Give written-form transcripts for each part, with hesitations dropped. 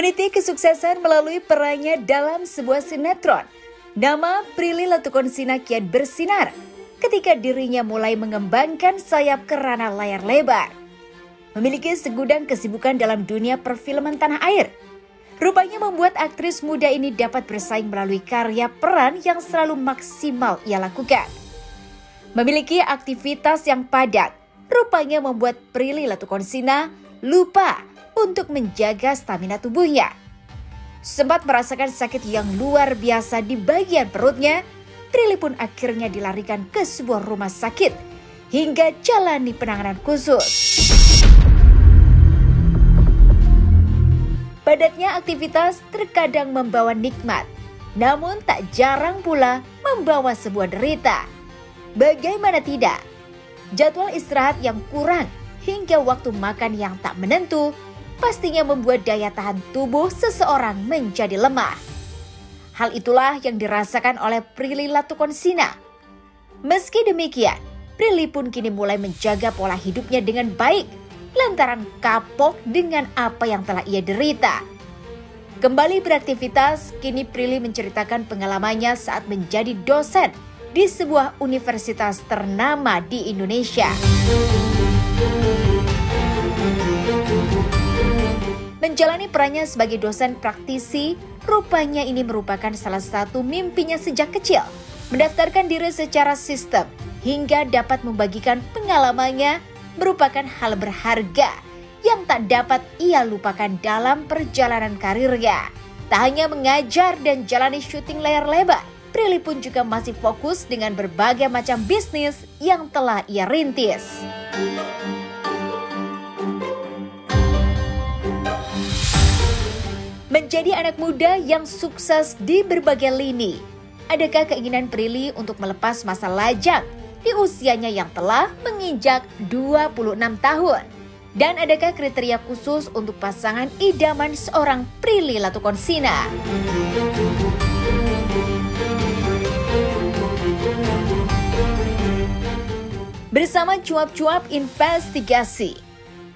Meniti kesuksesan melalui perannya dalam sebuah sinetron, nama Prilly Latukonsina kian bersinar ketika dirinya mulai mengembangkan sayap ke ranah layar lebar. Memiliki segudang kesibukan dalam dunia perfilman tanah air, rupanya membuat aktris muda ini dapat bersaing melalui karya peran yang selalu maksimal ia lakukan. Memiliki aktivitas yang padat, rupanya membuat Prilly Latukonsina lupa untuk menjaga stamina tubuhnya. Sempat merasakan sakit yang luar biasa di bagian perutnya, Prilly pun akhirnya dilarikan ke sebuah rumah sakit hingga jalani penanganan khusus. Padatnya aktivitas terkadang membawa nikmat, namun tak jarang pula membawa sebuah derita. Bagaimana tidak? Jadwal istirahat yang kurang hingga waktu makan yang tak menentu pastinya membuat daya tahan tubuh seseorang menjadi lemah. Hal itulah yang dirasakan oleh Prilly Latukonsina. Meski demikian, Prilly pun kini mulai menjaga pola hidupnya dengan baik lantaran kapok dengan apa yang telah ia derita. Kembali beraktivitas, kini Prilly menceritakan pengalamannya saat menjadi dosen di sebuah universitas ternama di Indonesia. Menjalani perannya sebagai dosen praktisi, rupanya ini merupakan salah satu mimpinya sejak kecil. Mendaftarkan diri secara sistem hingga dapat membagikan pengalamannya merupakan hal berharga yang tak dapat ia lupakan dalam perjalanan karirnya. Tak hanya mengajar dan jalani syuting layar lebar, Prilly pun juga masih fokus dengan berbagai macam bisnis yang telah ia rintis. Menjadi anak muda yang sukses di berbagai lini, adakah keinginan Prilly untuk melepas masa lajang di usianya yang telah menginjak 26 tahun? Dan adakah kriteria khusus untuk pasangan idaman seorang Prilly Latukonsina? Bersama cuap-cuap investigasi,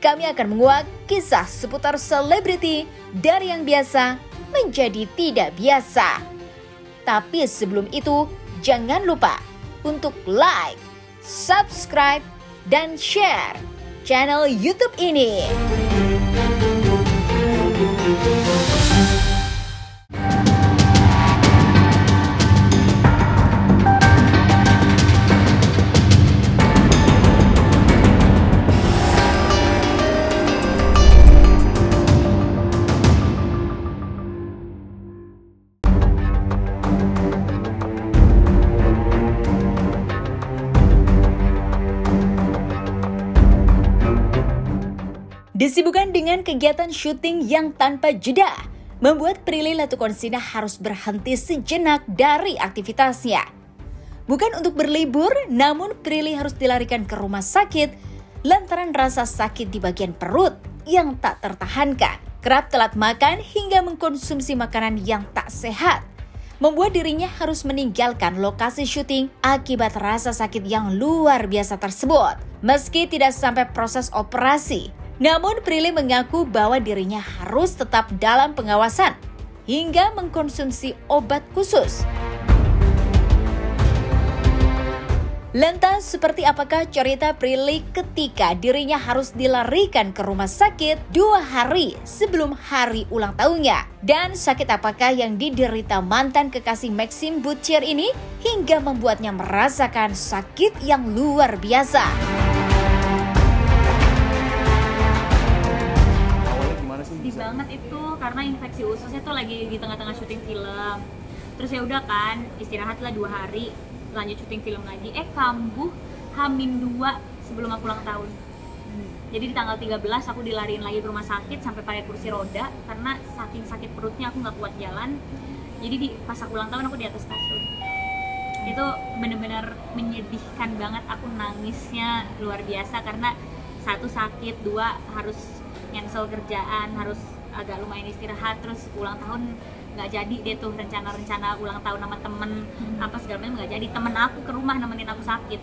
kami akan menguak kisah seputar selebriti dari yang biasa menjadi tidak biasa. Tapi sebelum itu, jangan lupa untuk like, subscribe, dan share channel YouTube ini. Disibukkan dengan kegiatan syuting yang tanpa jeda, membuat Prilly Latukonsina harus berhenti sejenak dari aktivitasnya. Bukan untuk berlibur, namun Prilly harus dilarikan ke rumah sakit lantaran rasa sakit di bagian perut yang tak tertahankan. Kerap telat makan hingga mengkonsumsi makanan yang tak sehat, membuat dirinya harus meninggalkan lokasi syuting akibat rasa sakit yang luar biasa tersebut. Meski tidak sampai proses operasi, namun Prilly mengaku bahwa dirinya harus tetap dalam pengawasan hingga mengkonsumsi obat khusus. Lantas seperti apakah cerita Prilly ketika dirinya harus dilarikan ke rumah sakit 2 hari sebelum hari ulang tahunnya? Dan sakit apakah yang diderita mantan kekasih Maxim Butcher ini hingga membuatnya merasakan sakit yang luar biasa? Banget itu karena infeksi ususnya tuh lagi di tengah-tengah syuting film. Terus ya udah kan, istirahatlah 2 hari, lanjut syuting film lagi. Kambuh H-2 sebelum aku ulang tahun. Jadi di tanggal 13 aku dilariin lagi ke rumah sakit sampai pakai kursi roda karena saking sakit perutnya aku nggak kuat jalan. Jadi pas aku ulang tahun aku di atas kasur. Itu bener-bener menyedihkan banget, aku nangisnya luar biasa karena 1 sakit, 2 harus cancel kerjaan, harus agak lumayan istirahat, terus ulang tahun nggak jadi deh tuh rencana ulang tahun sama temen apa segala macam nggak jadi. Temen aku ke rumah nemenin aku sakit,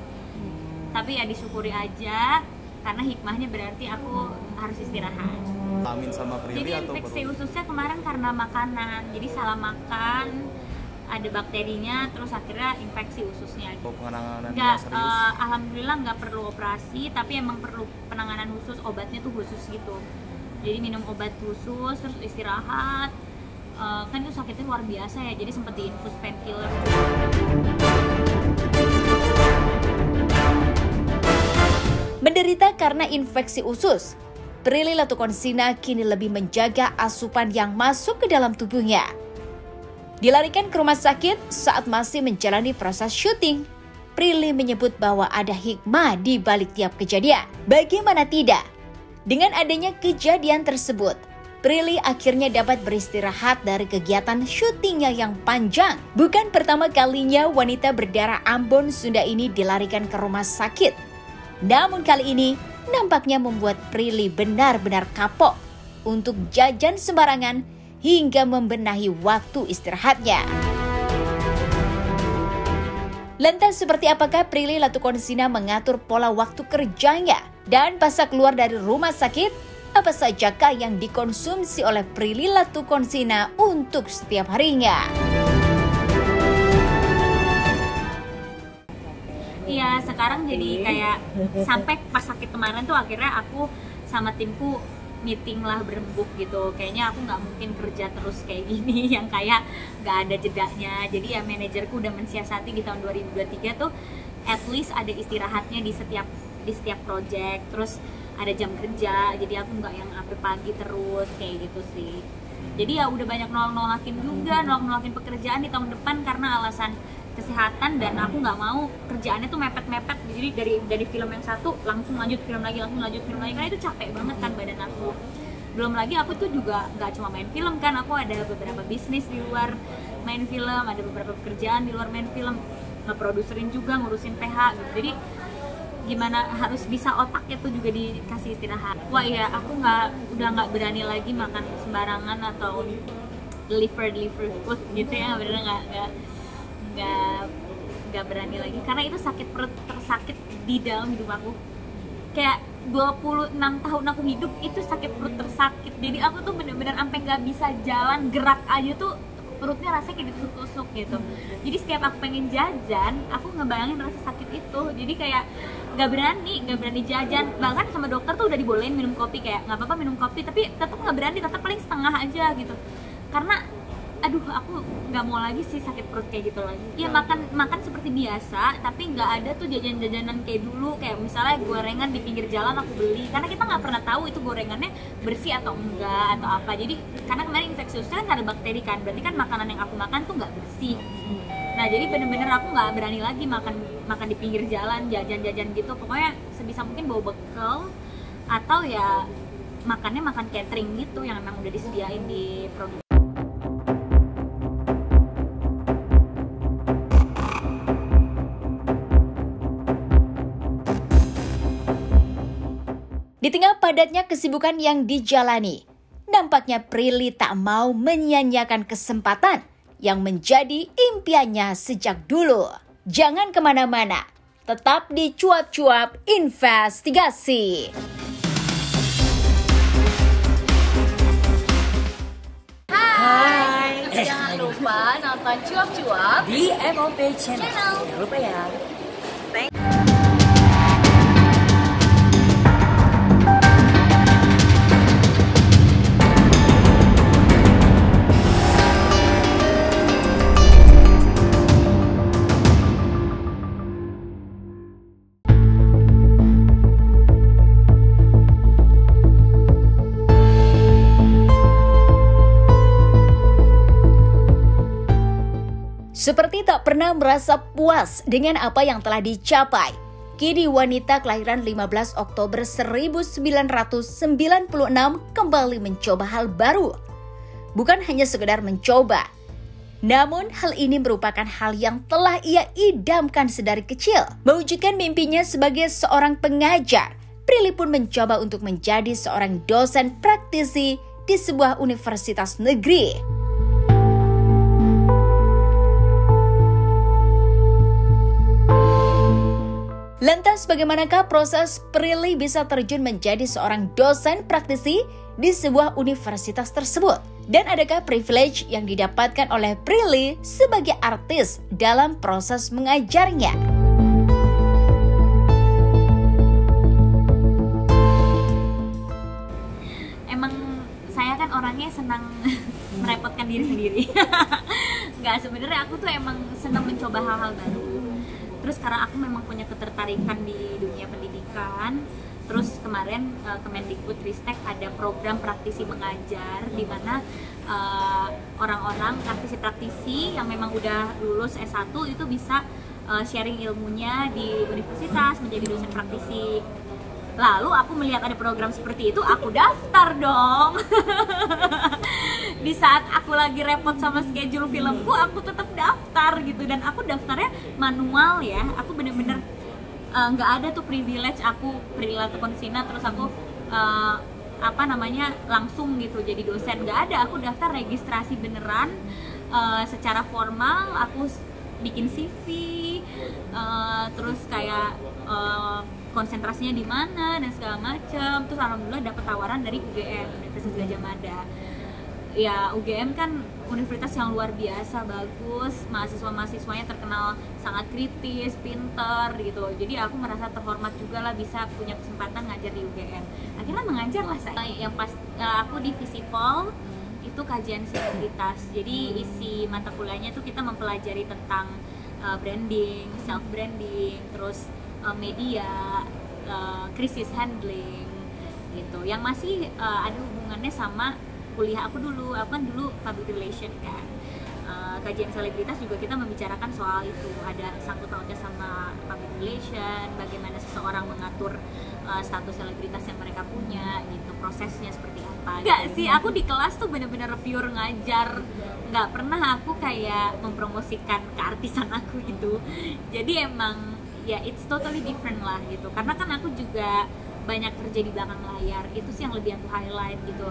tapi ya disyukuri aja karena hikmahnya berarti aku harus istirahat. Amin sama Prilly Jadi atau infeksi baru? ususnya kemarin karena makanan, jadi salah makan, ada bakterinya, terus akhirnya infeksi ususnya. Oh, penanganannya Nggak, serius? alhamdulillah nggak perlu operasi, tapi emang perlu penanganan khusus, obatnya tuh khusus gitu. Jadi minum obat khusus, terus istirahat. Kan itu sakitnya luar biasa ya, jadi sempat diinfus painkiller. Menderita karena infeksi usus, Prilly Latukonsina kini lebih menjaga asupan yang masuk ke dalam tubuhnya. Dilarikan ke rumah sakit saat masih menjalani proses syuting. Prilly menyebut bahwa ada hikmah di balik tiap kejadian. Bagaimana tidak? Dengan adanya kejadian tersebut, Prilly akhirnya dapat beristirahat dari kegiatan syutingnya yang panjang. Bukan pertama kalinya wanita berdarah Ambon Sunda ini dilarikan ke rumah sakit. Namun kali ini nampaknya membuat Prilly benar-benar kapok untuk jajan sembarangan hingga membenahi waktu istirahatnya. Lantas seperti apakah Prilly Latukonsina mengatur pola waktu kerjanya? Dan pasca keluar dari rumah sakit, apa sajakah yang dikonsumsi oleh Prilly Latukonsina untuk setiap harinya? Iya, sekarang jadi kayak sampai pas sakit kemarin tuh akhirnya aku sama timku meeting lah berembuk gitu. Kayaknya aku nggak mungkin kerja terus kayak gini yang kayak nggak ada jedanya. Jadi ya manajerku udah mensiasati di tahun 2023 tuh at least ada istirahatnya di setiap project. Terus ada jam kerja, jadi aku nggak yang sampai pagi terus kayak gitu sih. Jadi ya udah banyak nolak-nolakin juga, nolak-nolakin pekerjaan di tahun depan karena alasan kesehatan, dan aku nggak mau kerjaannya tuh mepet-mepet. Jadi dari film yang satu langsung lanjut film lagi, karena itu capek banget kan badan aku. Belum lagi aku tuh juga nggak cuma main film kan, aku ada beberapa bisnis di luar main film, ada beberapa pekerjaan di luar main film, ngeproduserin juga, ngurusin PH gitu. Jadi gimana harus bisa otaknya tuh juga dikasih istirahat. Wah iya, aku udah nggak berani lagi makan sembarangan atau deliver food gitu ya, bener nggak berani lagi karena itu sakit perut tersakit di dalam hidup aku. Kayak 26 tahun aku hidup itu sakit perut tersakit. Jadi aku tuh bener-bener sampai nggak bisa jalan, gerak aja tuh perutnya rasanya kayak ditusuk-tusuk gitu. Jadi setiap aku pengen jajan, aku ngebayangin rasa sakit itu. Jadi kayak nggak berani jajan. Bahkan sama dokter tuh udah dibolehin minum kopi, kayak nggak apa-apa minum kopi, tapi tetap nggak berani, tetap paling setengah aja gitu. Karena aduh, aku nggak mau lagi sih sakit perut kayak gitu lagi. Ya makan seperti biasa, tapi nggak ada tuh jajan-jajanan kayak dulu, kayak misalnya gorengan di pinggir jalan aku beli, karena kita nggak pernah tahu itu gorengannya bersih atau enggak atau apa. Jadi karena kemarin infeksi usus kan ada bakteri kan, berarti kan makanan yang aku makan tuh nggak bersih. Nah jadi bener-bener aku nggak berani lagi makan di pinggir jalan, jajan-jajan gitu. Pokoknya sebisa mungkin bawa bekal atau ya makannya makan catering gitu yang memang udah disediain di produk. Di tengah padatnya kesibukan yang dijalani, nampaknya Prilly tak mau menyia-nyiakan kesempatan yang menjadi impiannya sejak dulu. Jangan kemana-mana, tetap di Cuap-Cuap Investigasi. Hai. Jangan lupa nonton Cuap-Cuap Di MOP Channel. Jangan lupa ya. Seperti tak pernah merasa puas dengan apa yang telah dicapai, kini wanita kelahiran 15 Oktober 1996 kembali mencoba hal baru. Bukan hanya sekedar mencoba, namun hal ini merupakan hal yang telah ia idamkan sedari kecil. Mewujudkan mimpinya sebagai seorang pengajar, Prilly pun mencoba untuk menjadi seorang dosen praktisi di sebuah universitas negeri. Lantas bagaimanakah proses Prilly bisa terjun menjadi seorang dosen praktisi di sebuah universitas tersebut? Dan adakah privilege yang didapatkan oleh Prilly sebagai artis dalam proses mengajarnya? Emang saya kan orangnya senang merepotkan diri sendiri. Nggak, sebenarnya aku tuh emang senang mencoba hal-hal baru. Terus karena aku memang punya ketertarikan di dunia pendidikan, terus kemarin Kemendikbudristek ada program praktisi mengajar di mana orang-orang praktisi-praktisi yang memang udah lulus S1 itu bisa sharing ilmunya di universitas menjadi dosen praktisi. Lalu aku melihat ada program seperti itu, aku daftar dong. Di saat aku lagi repot sama schedule filmku, aku tetap daftar gitu. Dan aku daftarnya manual ya. Aku bener-bener nggak ada tuh privilege aku Prilly Latukonsina terus aku langsung gitu jadi dosen. Nggak ada, aku daftar registrasi beneran secara formal. Aku bikin CV, terus kayak konsentrasinya di mana dan segala macam. Terus alhamdulillah dapat tawaran dari UGM, Universitas Gadjah Mada. Ya UGM kan universitas yang luar biasa bagus, mahasiswa-mahasiswanya terkenal sangat kritis, pinter gitu. Jadi aku merasa terhormat juga lah bisa punya kesempatan ngajar di UGM. Akhirnya mengajar lah saya. Yang pas aku di Visipol itu kajian selebritas. Jadi isi mata kuliahnya tuh kita mempelajari tentang branding, self branding, terus media, krisis handling gitu. Yang masih ada hubungannya sama kuliah aku dulu. Aku kan dulu public relation kan. Kajian selebritas juga kita membicarakan soal itu. Ada sangkut pautnya sama public relation, bagaimana seseorang mengatur status selebritas yang mereka punya gitu, prosesnya seperti apa. Enggak sih, aku di kelas tuh bener-bener pure ngajar. Nggak pernah aku kayak mempromosikan keartisan aku gitu. Jadi emang ya it's totally different lah gitu. Karena kan aku juga banyak kerja di belakang layar, itu sih yang lebih aku highlight gitu.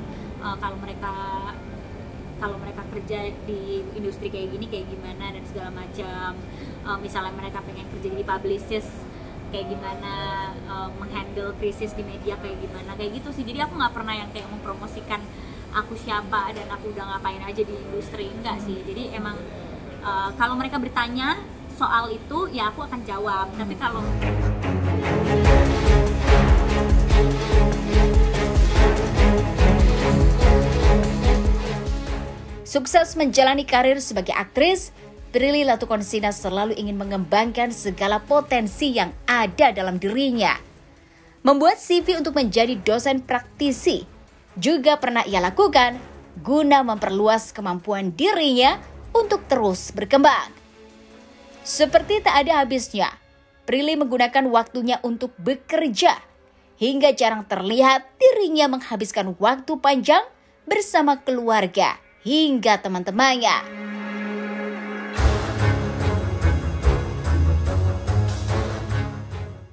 Kalau mereka kerja di industri kayak gini kayak gimana dan segala macam. Misalnya mereka pengen kerja di publicist kayak gimana, menghandle krisis di media kayak gimana, kayak gitu sih. Jadi aku nggak pernah yang kayak mempromosikan aku siapa dan aku udah ngapain aja di industri, enggak sih. Jadi emang kalau mereka bertanya soal itu ya aku akan jawab. Tapi kalau sukses menjalani karir sebagai aktris, Prilly Latukonsina selalu ingin mengembangkan segala potensi yang ada dalam dirinya. Membuat CV untuk menjadi dosen praktisi juga pernah ia lakukan guna memperluas kemampuan dirinya untuk terus berkembang. Seperti tak ada habisnya, Prilly menggunakan waktunya untuk bekerja hingga jarang terlihat dirinya menghabiskan waktu panjang bersama keluarga hingga teman-temannya.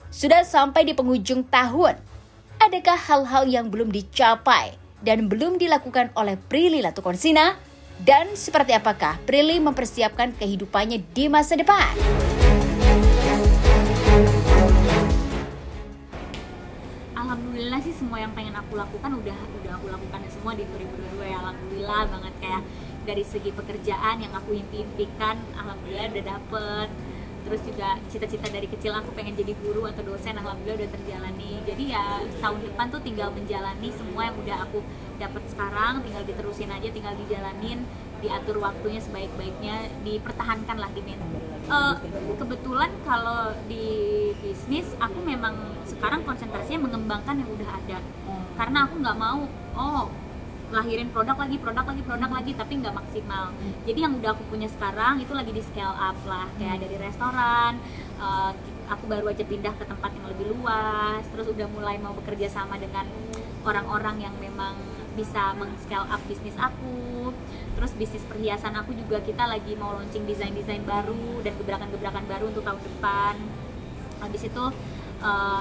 Sudah sampai di penghujung tahun, adakah hal-hal yang belum dicapai dan belum dilakukan oleh Prilly Latukonsina? Dan seperti apakah Prilly mempersiapkan kehidupannya di masa depan? Alhamdulillah sih semua yang pengen aku lakukan udah aku lakukan semua di 2022 ya. Alhamdulillah banget, kayak dari segi pekerjaan yang aku impikan alhamdulillah udah dapet. Terus juga cita-cita dari kecil aku pengen jadi guru atau dosen, alhamdulillah udah terjalani. Jadi ya tahun depan tuh tinggal menjalani semua yang udah aku dapat sekarang, tinggal diterusin aja, tinggal dijalanin, diatur waktunya sebaik-baiknya, dipertahankan lah di kebetulan kalau di bisnis aku memang sekarang konsentrasinya mengembangkan yang udah ada. Karena aku nggak mau lahirin produk lagi tapi nggak maksimal. Jadi yang udah aku punya sekarang itu lagi di scale up lah, kayak dari restoran, aku baru aja pindah ke tempat yang lebih luas, terus udah mulai mau bekerja sama dengan orang-orang yang memang bisa meng-scale up bisnis aku. Terus bisnis perhiasan aku juga kita lagi mau launching desain-desain baru dan gebrakan-gebrakan baru untuk tahun depan. Habis itu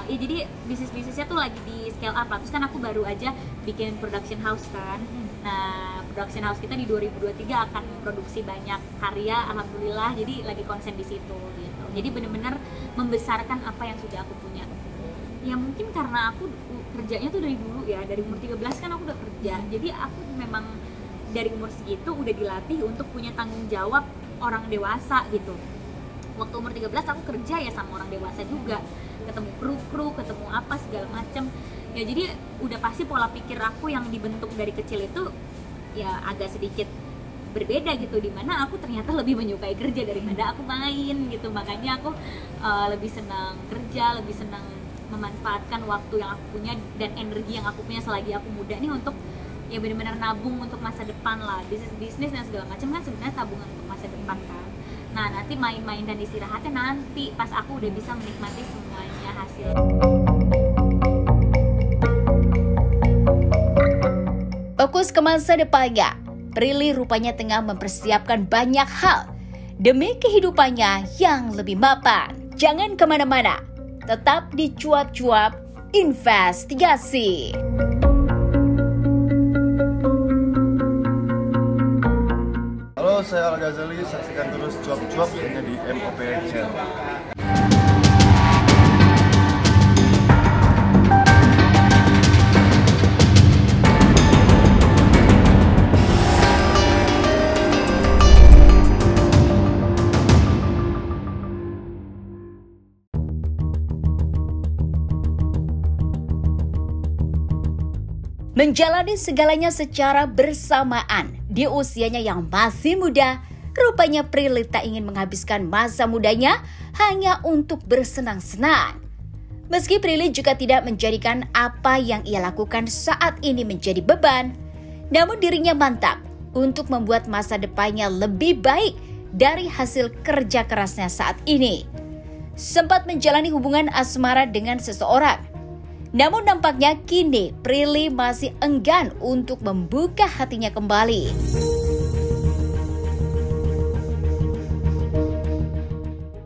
ya jadi bisnisnya tuh lagi di scale up lah. Terus kan aku baru aja bikin production house kan. Nah, production house kita di 2023 akan memproduksi banyak karya, alhamdulillah. Jadi lagi konsen di situ gitu. Jadi benar-benar membesarkan apa yang sudah aku punya. Ya mungkin karena aku kerjanya tuh dari dulu ya, dari umur 13 kan aku udah kerja. Jadi aku memang dari umur segitu udah dilatih untuk punya tanggung jawab orang dewasa gitu. Waktu umur 13 aku kerja ya sama orang dewasa juga, ketemu kru, ketemu apa segala macem. Ya jadi udah pasti pola pikir aku yang dibentuk dari kecil itu ya agak sedikit berbeda gitu, dimana aku ternyata lebih menyukai kerja daripada aku main gitu. Makanya aku lebih senang kerja, lebih senang memanfaatkan waktu yang aku punya dan energi yang aku punya selagi aku muda nih untuk ya benar-benar nabung untuk masa depan lah. Bisnis dan segala macam kan sebenarnya tabungan untuk masa depan kan. Nah nanti main-main dan istirahatnya nanti pas aku udah bisa menikmati semuanya hasil. Fokus ke masa depannya, Prilly rupanya tengah mempersiapkan banyak hal demi kehidupannya yang lebih mapan. Jangan kemana-mana, tetap di Cuap-Cuap Investigasi. Halo, saya Al Ghazali, saksikan terus Cuap-Cuap hanya di MOP Channel. Menjalani segalanya secara bersamaan di usianya yang masih muda, rupanya Prilly tak ingin menghabiskan masa mudanya hanya untuk bersenang-senang. Meski Prilly juga tidak menjadikan apa yang ia lakukan saat ini menjadi beban, namun dirinya mantap untuk membuat masa depannya lebih baik dari hasil kerja kerasnya saat ini. Sempat menjalani hubungan asmara dengan seseorang, namun nampaknya kini Prilly masih enggan untuk membuka hatinya kembali.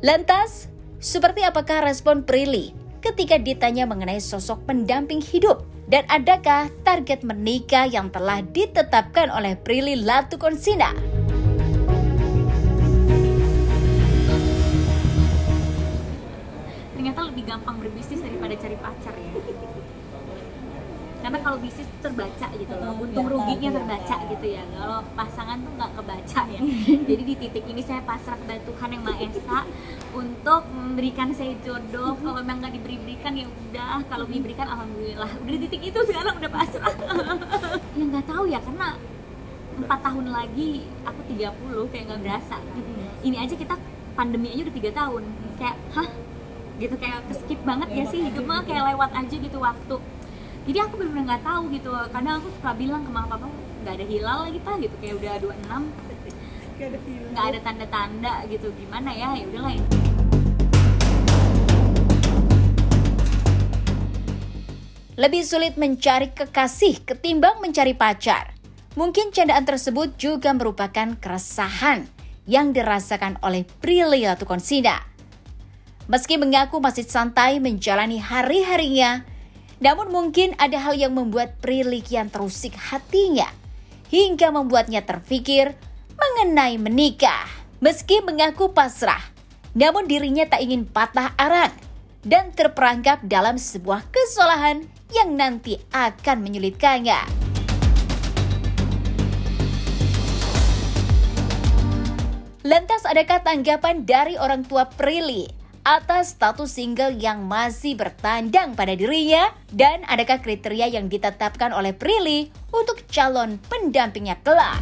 Lantas, seperti apakah respon Prilly ketika ditanya mengenai sosok pendamping hidup? Dan adakah target menikah yang telah ditetapkan oleh Prilly Latukonsina? Ternyata lebih gampang berbisnis daripada cari pacar ya. Karena kalau bisnis terbaca gitu loh, untung ruginya terbaca gitu ya. Kalau pasangan tuh nggak kebaca ya. Jadi di titik ini saya pasrah kepada Tuhan Yang Maha Esa untuk memberikan saya jodoh. Kalau memang nggak diberikan ya udah, kalau diberikan alhamdulillah. Udah di titik itu sekarang udah pasrah. Ya nggak tahu ya, karena 4 tahun lagi aku 30 kayak nggak berasa. Ini aja kita pandemi aja udah 3 tahun. Kayak hah? Gitu, kayak skip banget ya sih hidup mah, kayak lewat aja gitu waktu. Jadi aku benar-benar nggak tahu gitu. Kadang aku suka bilang ke mama papa, nggak ada hilal lagi pak gitu, kayak udah 26 nggak ada tanda-tanda gitu, gimana ya, ya udahlah. Lebih sulit mencari kekasih ketimbang mencari pacar. Mungkin candaan tersebut juga merupakan keresahan yang dirasakan oleh Prilly Latukonsina. Meski mengaku masih santai menjalani hari-harinya, namun mungkin ada hal yang membuat Prilly kian terusik hatinya, hingga membuatnya terpikir mengenai menikah. Meski mengaku pasrah, namun dirinya tak ingin patah arang dan terperangkap dalam sebuah kesalahan yang nanti akan menyulitkannya. Lantas adakah tanggapan dari orang tua Prilly atas status single yang masih bertandang pada dirinya? Dan adakah kriteria yang ditetapkan oleh Prilly untuk calon pendampingnya kelak?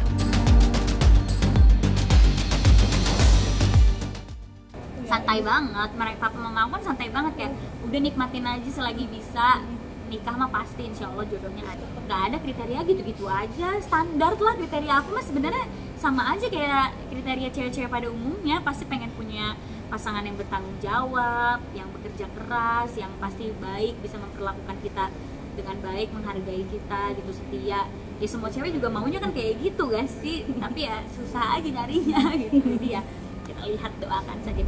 Santai banget, mereka papa mama aku kan santai banget ya. Udah nikmatin aja selagi bisa. Nikah mah pasti insya Allah jodohnya ada. Gak ada kriteria, gitu-gitu aja, standar lah kriteria aku mah sebenarnya sama aja kayak kriteria cewek-cewek pada umumnya. Pasti pengen punya pasangan yang bertanggung jawab, yang bekerja keras, yang pasti baik, bisa memperlakukan kita dengan baik, menghargai kita gitu, setia. Ya semua cewek juga maunya kan kayak gitu guys sih, tapi ya susah aja nyarinya gitu. Jadi ya kita lihat, doakan saja.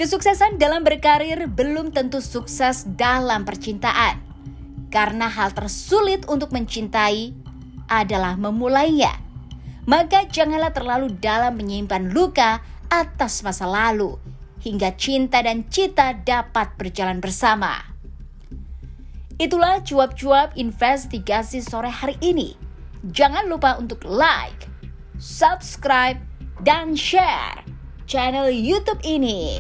Kesuksesan dalam berkarir belum tentu sukses dalam percintaan. Karena hal tersulit untuk mencintai adalah memulainya. maka janganlah terlalu dalam menyimpan luka atas masa lalu, hingga cinta dan cita dapat berjalan bersama. Itulah cuap-cuap investigasi sore hari ini. Jangan lupa untuk like, subscribe, dan share channel YouTube ini.